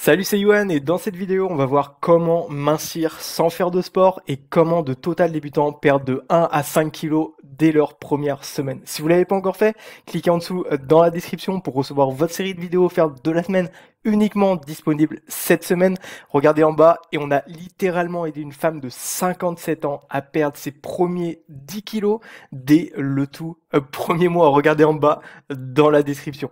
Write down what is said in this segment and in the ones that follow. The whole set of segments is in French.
Salut, c'est Yohan et dans cette vidéo, on va voir comment mincir sans faire de sport et comment de total débutants perdent de 1 à 5 kilos dès leur première semaine. Si vous l'avez pas encore fait, cliquez en dessous dans la description pour recevoir votre série de vidéos offertes de la semaine uniquement disponible cette semaine. Regardez en bas et on a littéralement aidé une femme de 57 ans à perdre ses premiers 10 kilos dès le tout premier mois. Regardez en bas dans la description.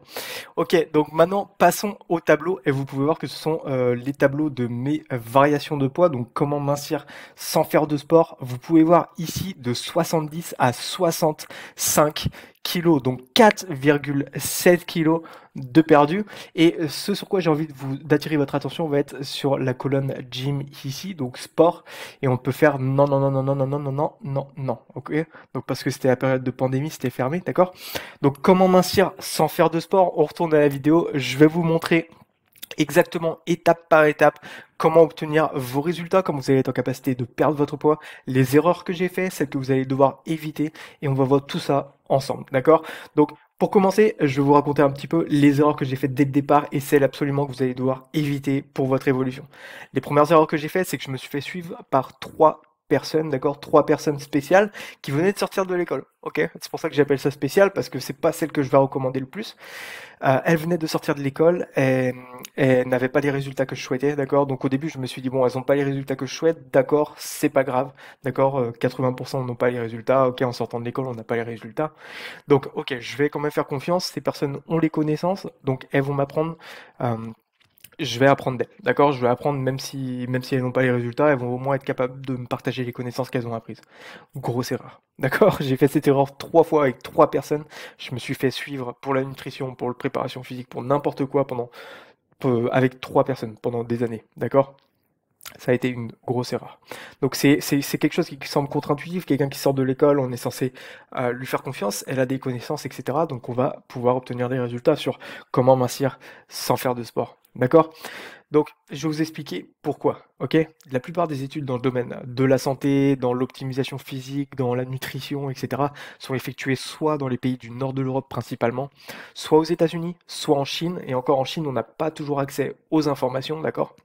Ok, donc maintenant passons au tableau et vous pouvez voir que ce sont les tableaux de mes variations de poids, donc comment mincir sans faire de sport. Vous pouvez voir ici de 70 à 65 kilos, donc 4,7 kilos de perdu. Et ce sur quoi j'ai envie d'attirer votre attention va être sur la colonne gym ici, donc sport. Et on peut faire non, non, non, non, non, non, non, non, non, non, non, ok. Donc parce que c'était la période de pandémie, c'était fermé, d'accord. Donc comment mincir sans faire de sport? On retourne à la vidéo, je vais vous montrer exactement étape par étape comment obtenir vos résultats, comment vous allez être en capacité de perdre votre poids, les erreurs que j'ai fait, celles que vous allez devoir éviter et on va voir tout ça ensemble, d'accord? Donc pour commencer, je vais vous raconter un petit peu les erreurs que j'ai faites dès le départ et celles absolument que vous allez devoir éviter pour votre évolution. Les premières erreurs que j'ai faites, c'est que je me suis fait suivre par trois personnes, d'accord, trois personnes spéciales qui venaient de sortir de l'école. Ok, c'est pour ça que j'appelle ça spécial parce que c'est pas celle que je vais recommander le plus. Elle venait de sortir de l'école et n'avait pas les résultats que je souhaitais, d'accord. Donc au début, je me suis dit bon, elles ont pas les résultats que je souhaite, d'accord, c'est pas grave, d'accord. 80% n'ont pas les résultats. Ok, en sortant de l'école, on n'a pas les résultats. Donc ok, je vais quand même faire confiance. Ces personnes ont les connaissances, donc elles vont m'apprendre. euh, je vais apprendre d'elles, d'accord? Je vais apprendre même si elles n'ont pas les résultats, elles vont au moins être capables de me partager les connaissances qu'elles ont apprises. Grosse erreur, d'accord? J'ai fait cette erreur 3 fois avec 3 personnes. Je me suis fait suivre pour la nutrition, pour la préparation physique, pour n'importe quoi avec 3 personnes pendant des années, d'accord? Ça a été une grosse erreur. Donc c'est quelque chose qui semble contre-intuitif. Quelqu'un qui sort de l'école, on est censé lui faire confiance. Elle a des connaissances, etc. Donc on va pouvoir obtenir des résultats sur comment mincir sans faire de sport. D'accord? Donc je vais vous expliquer pourquoi. Ok? La plupart des études dans le domaine de la santé, dans l'optimisation physique, dans la nutrition, etc. sont effectuées soit dans les pays du nord de l'Europe principalement, soit aux États-Unis, soit en Chine. Et encore en Chine, on n'a pas toujours accès aux informations. D'accord?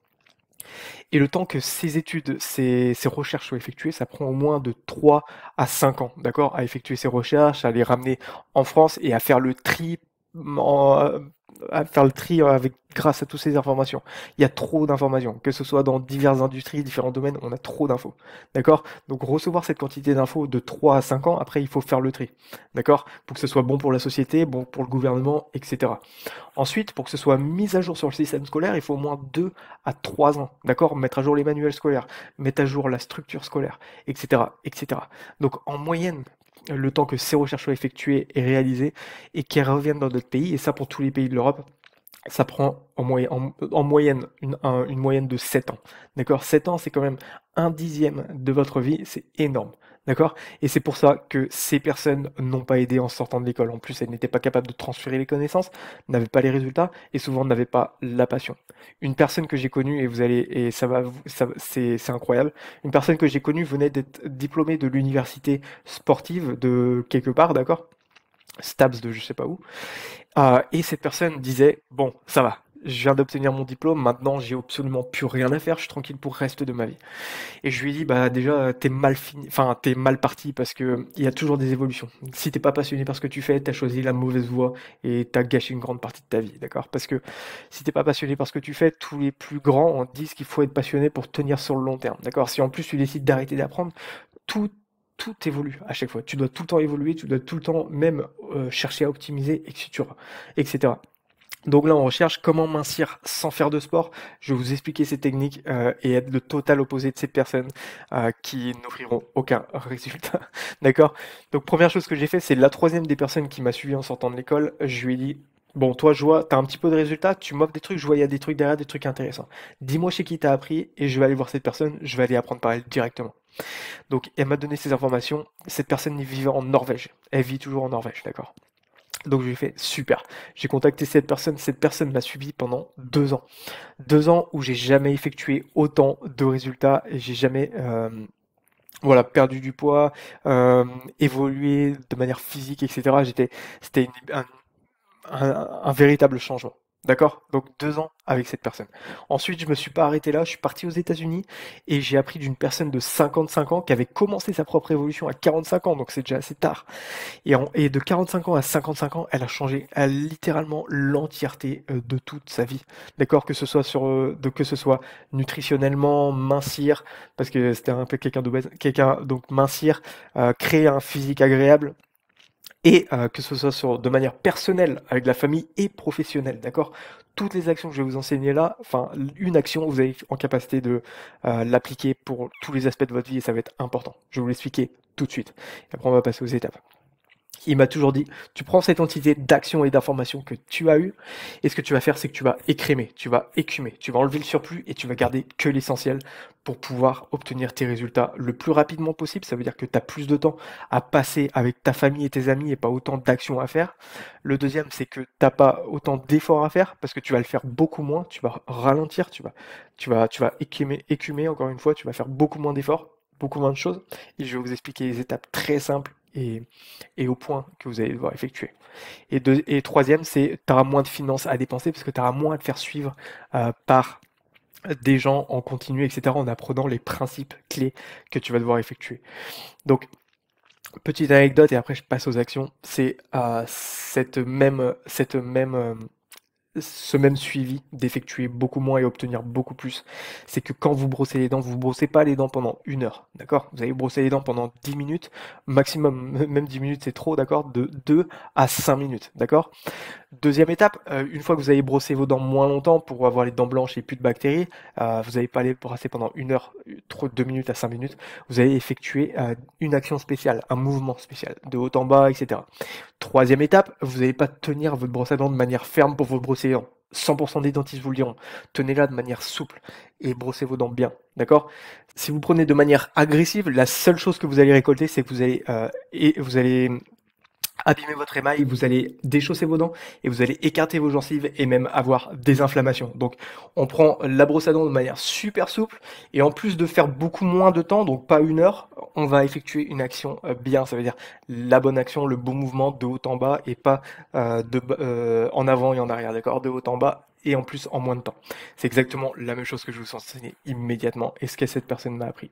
Et le temps que ces études, ces recherches soient effectuées, ça prend au moins de 3 à 5 ans, d'accord, à effectuer ces recherches, à les ramener en France et à faire le tri en- avec grâce à toutes ces informations. Il y a trop d'informations, que ce soit dans diverses industries, différents domaines, on a trop d'infos. D'accord? Donc recevoir cette quantité d'infos de 3 à 5 ans, après il faut faire le tri. D'accord? Pour que ce soit bon pour la société, bon pour le gouvernement, etc. Ensuite, pour que ce soit mis à jour sur le système scolaire, il faut au moins 2 à 3 ans, d'accord? Mettre à jour les manuels scolaires, mettre à jour la structure scolaire, etc., etc. Donc en moyenne, le temps que ces recherches soient effectuées et réalisées et qu'elles reviennent dans d'autres pays, et ça pour tous les pays de l'Europe, ça prend en moyenne une moyenne de 7 ans. D'accord? 7 ans, c'est quand même un dixième de votre vie, c'est énorme. D'accord? Et c'est pour ça que ces personnes n'ont pas aidé en sortant de l'école. En plus, elles n'étaient pas capables de transférer les connaissances, n'avaient pas les résultats et souvent n'avaient pas la passion. Une personne que j'ai connue, et vous allez, et c'est incroyable, une personne que j'ai connue venait d'être diplômée de l'université sportive de quelque part, d'accord? Stabs de je sais pas où. Et cette personne disait, bon, ça va, je viens d'obtenir mon diplôme, maintenant j'ai absolument plus rien à faire, je suis tranquille pour le reste de ma vie. Et je lui ai dit, bah déjà, t'es mal fini, enfin, t'es mal parti parce que il y a toujours des évolutions. Si t'es pas passionné par ce que tu fais, t'as choisi la mauvaise voie et t'as gâché une grande partie de ta vie, d'accord? Parce que si t'es pas passionné par ce que tu fais, tous les plus grands disent qu'il faut être passionné pour tenir sur le long terme, d'accord? Si en plus tu décides d'arrêter d'apprendre, tout tout évolue à chaque fois. Tu dois tout le temps évoluer, tu dois tout le temps même chercher à optimiser, etc., etc. Donc là, on recherche comment mincir sans faire de sport. Je vais vous expliquer ces techniques et être le total opposé de ces personnes qui n'offriront aucun résultat. D'accord? Donc première chose que j'ai fait, c'est la troisième des personnes qui m'a suivi en sortant de l'école. Je lui ai dit, bon, toi, je vois, t'as un petit peu de résultats, tu m'offres des trucs, je vois, il y a des trucs derrière, des trucs intéressants. Dis-moi chez qui t'as appris et je vais aller voir cette personne, je vais aller apprendre par elle directement. Donc elle m'a donné ces informations. Cette personne vivait en Norvège. Elle vit toujours en Norvège, d'accord? Donc je lui ai fait super. J'ai contacté cette personne m'a suivi pendant 2 ans. 2 ans où j'ai jamais effectué autant de résultats et j'ai jamais voilà, perdu du poids, évolué de manière physique, etc. C'était un véritable changement. D'accord? Donc 2 ans avec cette personne. Ensuite, je me suis pas arrêté là, je suis parti aux États-Unis et j'ai appris d'une personne de 55 ans qui avait commencé sa propre évolution à 45 ans, donc c'est déjà assez tard. Et de 45 ans à 55 ans, elle a changé littéralement l'entièreté de toute sa vie. D'accord? Que ce soit nutritionnellement, mincir, parce que c'était un peu quelqu'un d'obèse, donc mincir, créer un physique agréable, et que ce soit de manière personnelle avec la famille et professionnelle, d'accord? Toutes les actions que je vais vous enseigner là, enfin une action, vous avez en capacité de l'appliquer pour tous les aspects de votre vie et ça va être important. Je vais vous l'expliquer tout de suite. Et après on va passer aux étapes. Il m'a toujours dit, tu prends cette entité d'action et d'information que tu as eue, et ce que tu vas faire, c'est que tu vas écrémer, tu vas écumer, tu vas enlever le surplus et tu vas garder que l'essentiel pour pouvoir obtenir tes résultats le plus rapidement possible. Ça veut dire que tu as plus de temps à passer avec ta famille et tes amis et pas autant d'actions à faire. Le deuxième, c'est que tu n'as pas autant d'efforts à faire parce que tu vas le faire beaucoup moins, tu vas ralentir, tu vas écumer, encore une fois, tu vas faire beaucoup moins d'efforts, beaucoup moins de choses. Et je vais vous expliquer les étapes très simples et au point que vous allez devoir effectuer. Et troisième, c'est tu auras moins de finances à dépenser parce que tu auras moins à te faire suivre par des gens en continu, etc., en apprenant les principes clés que tu vas devoir effectuer. Donc, petite anecdote, et après je passe aux actions, c'est ce même suivi d'effectuer beaucoup moins et obtenir beaucoup plus, c'est que quand vous brossez les dents, vous ne brossez pas les dents pendant 1 heure, d'accord? Vous allez brosser les dents pendant 10 minutes, maximum, même 10 minutes c'est trop, d'accord? De 2 à 5 minutes, d'accord? Deuxième étape, une fois que vous avez brossé vos dents moins longtemps pour avoir les dents blanches et plus de bactéries, vous n'allez pas les brosser pendant 1 heure, 2 minutes à 5 minutes, vous allez effectuer une action spéciale, un mouvement spécial, de haut en bas, etc. Troisième étape, vous n'allez pas tenir votre brosse à dents de manière ferme pour vous brosser les dents. 100% des dentistes vous le diront. Tenez-la de manière souple et brossez vos dents bien, d'accord? Si vous prenez de manière agressive, la seule chose que vous allez récolter, c'est que vous allez abîmer votre émail, vous allez déchausser vos dents et vous allez écarter vos gencives et même avoir des inflammations. Donc on prend la brosse à dents de manière super souple et en plus de faire beaucoup moins de temps, donc pas 1 heure, on va effectuer une action bien, ça veut dire la bonne action, le bon mouvement de haut en bas et pas en avant et en arrière, d'accord? De haut en bas et en plus en moins de temps. C'est exactement la même chose que je vous enseigne immédiatement et ce que cette personne m'a appris.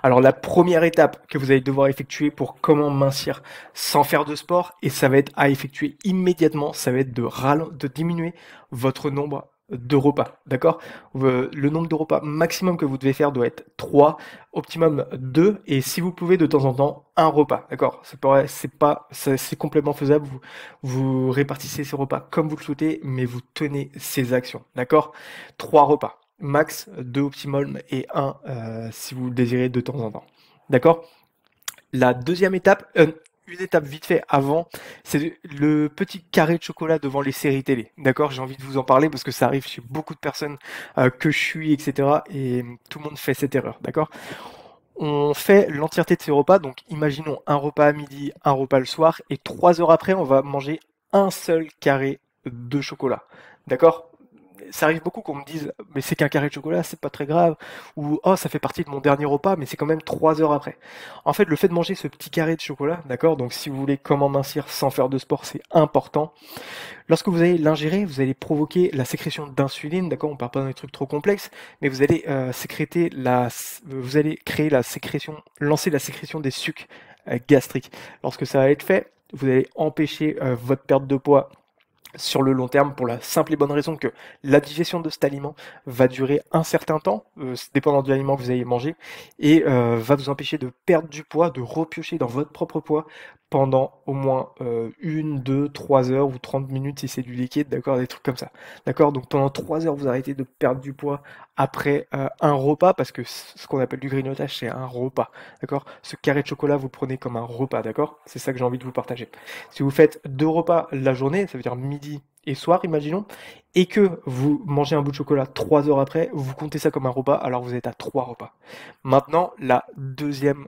Alors la première étape que vous allez devoir effectuer pour comment mincir sans faire de sport, et ça va être à effectuer immédiatement, ça va être de diminuer votre nombre de repas, d'accord? Le nombre de repas maximum que vous devez faire doit être 3, optimum 2, et si vous pouvez de temps en temps, un repas, d'accord? C'est complètement faisable, vous répartissez ces repas comme vous le souhaitez, mais vous tenez ces actions, d'accord? 3 repas max 2 optimum et un si vous le désirez de temps en temps. D'accord? La deuxième étape, une étape vite fait avant, c'est le petit carré de chocolat devant les séries télé. D'accord? J'ai envie de vous en parler parce que ça arrive chez beaucoup de personnes que je suis, etc. Et tout le monde fait cette erreur. D'accord? On fait l'entièreté de ces repas, donc imaginons un repas à midi, un repas le soir, et 3 heures après, on va manger un seul carré de chocolat. D'accord? Ça arrive beaucoup qu'on me dise, mais c'est qu'un carré de chocolat, c'est pas très grave, ou oh, ça fait partie de mon dernier repas, mais c'est quand même 3 heures après. En fait, le fait de manger ce petit carré de chocolat, d'accord, donc si vous voulez comment mincir sans faire de sport, c'est important. Lorsque vous allez l'ingérer, vous allez provoquer la sécrétion d'insuline, d'accord, on parle pas d'un truc trop complexe, mais vous allez vous allez créer la sécrétion, lancer la sécrétion des sucs gastriques. Lorsque ça va être fait, vous allez empêcher votre perte de poids sur le long terme pour la simple et bonne raison que la digestion de cet aliment va durer un certain temps, dépendant de l'aliment que vous allez manger, et va vous empêcher de perdre du poids, de repiocher dans votre propre poids pendant au moins 1, 2, 3 heures ou 30 minutes si c'est du liquide, d'accord, des trucs comme ça. D'accord, donc pendant 3 heures, vous arrêtez de perdre du poids après un repas, parce que ce qu'on appelle du grignotage, c'est un repas. D'accord? Ce carré de chocolat, vous le prenez comme un repas, d'accord? C'est ça que j'ai envie de vous partager. Si vous faites 2 repas la journée, ça veut dire midi et soir, imaginons, et que vous mangez un bout de chocolat 3 heures après, vous comptez ça comme un repas, alors vous êtes à 3 repas. Maintenant, la deuxième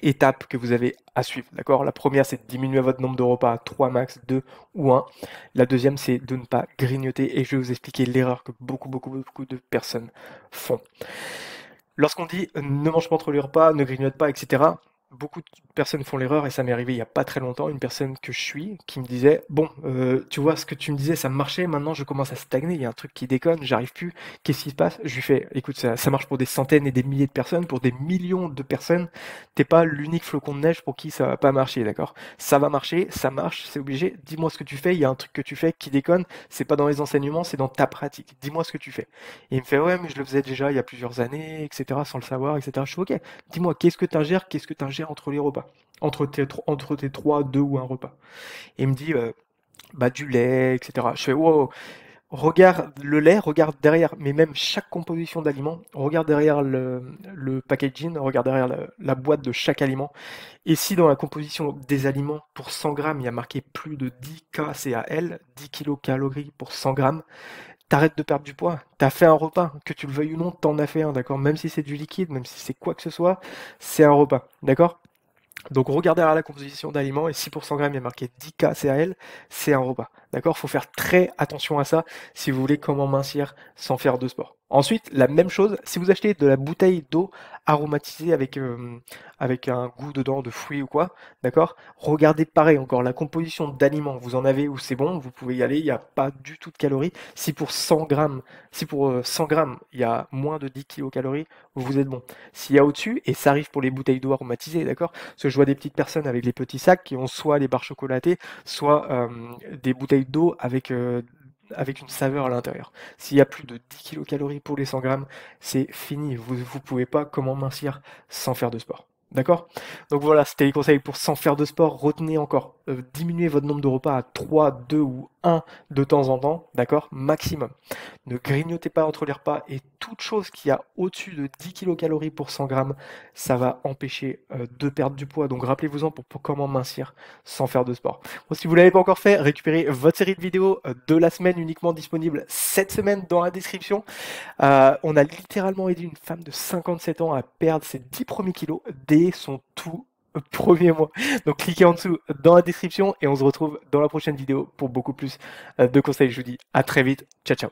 étape que vous avez à suivre, d'accord? La première, c'est de diminuer votre nombre de repas à 3 max, 2 ou 1. La deuxième, c'est de ne pas grignoter, et je vais vous expliquer l'erreur que beaucoup de personnes font. Lorsqu'on dit ne mange pas entre les repas, ne grignote pas, etc., beaucoup de personnes font l'erreur et ça m'est arrivé il y a pas très longtemps, une personne que je suis qui me disait: «Bon, tu vois ce que tu me disais, ça marchait, maintenant je commence à stagner, il y a un truc qui déconne, j'arrive plus, qu'est-ce qui se passe?» Je lui fais: «Écoute, ça marche pour des centaines et des milliers de personnes, pour des millions de personnes, tu pas l'unique flocon de neige pour qui ça va pas marcher, d'accord? Ça va marcher, ça marche, c'est obligé, dis-moi ce que tu fais, il y a un truc que tu fais qui déconne, c'est pas dans les enseignements, c'est dans ta pratique, dis-moi ce que tu fais». Et il me fait: «Ouais, mais je le faisais déjà il y a plusieurs années et cetera, sans le savoir et cetera». Je fais: «OK, dis-moi, qu'est-ce que tu ingères? Qu'est-ce que tu ingères entre les repas? Entre tes 3, 2 ou un repas?» Et il me dit: «Bah, du lait et cetera». Je fais: «Wow, regarde le lait, regarde derrière, mais même chaque composition d'aliment, regarde derrière le packaging, regarde derrière la boîte de chaque aliment. Et si dans la composition des aliments, pour 100 grammes, il y a marqué plus de 10 kcal, 10 kilocalories pour 100 grammes, t'arrêtes de perdre du poids. T'as fait un repas, que tu le veuilles ou non, t'en as fait un, d'accord? Même si c'est du liquide, même si c'est quoi que ce soit, c'est un repas, d'accord? Donc regardez à la composition d'aliments et si pour 100 grammes il y a marqué 10 kcal, c'est un repas. D'accord? Faut faire très attention à ça si vous voulez comment mincir sans faire de sport. Ensuite, la même chose, si vous achetez de la bouteille d'eau aromatisée avec un goût dedans de fruits ou quoi, d'accord? Regardez pareil encore la composition d'aliments. Vous en avez où c'est bon, vous pouvez y aller, il n'y a pas du tout de calories. Si pour 100 grammes, si pour 100 grammes il y a moins de 10 kilocalories, vous êtes bon. S'il y a au-dessus, et ça arrive pour les bouteilles d'eau aromatisées, d'accord? Parce que je vois des petites personnes avec les petits sacs qui ont soit les barres chocolatées, soit des bouteilles d'eau avec une saveur à l'intérieur. S'il y a plus de 10 kilocalories pour les 100 grammes, c'est fini. Vous ne pouvez pas comment mincir sans faire de sport. D'accord? Donc voilà, c'était les conseils pour sans faire de sport. Retenez encore, diminuez votre nombre de repas à 3, 2 ou 1 de temps en temps, d'accord? Maximum. Ne grignotez pas entre les repas et toute chose qui a au-dessus de 10 kilocalories pour 100 grammes, ça va empêcher de perdre du poids. Donc rappelez-vous-en pour comment mincir sans faire de sport. Bon, si vous ne l'avez pas encore fait, récupérez votre série de vidéos de la semaine uniquement disponible cette semaine dans la description. On a littéralement aidé une femme de 57 ans à perdre ses 10 premiers kilos dès son tout premier mois. Donc cliquez en dessous dans la description et on se retrouve dans la prochaine vidéo pour beaucoup plus de conseils. Je vous dis à très vite. Ciao, ciao.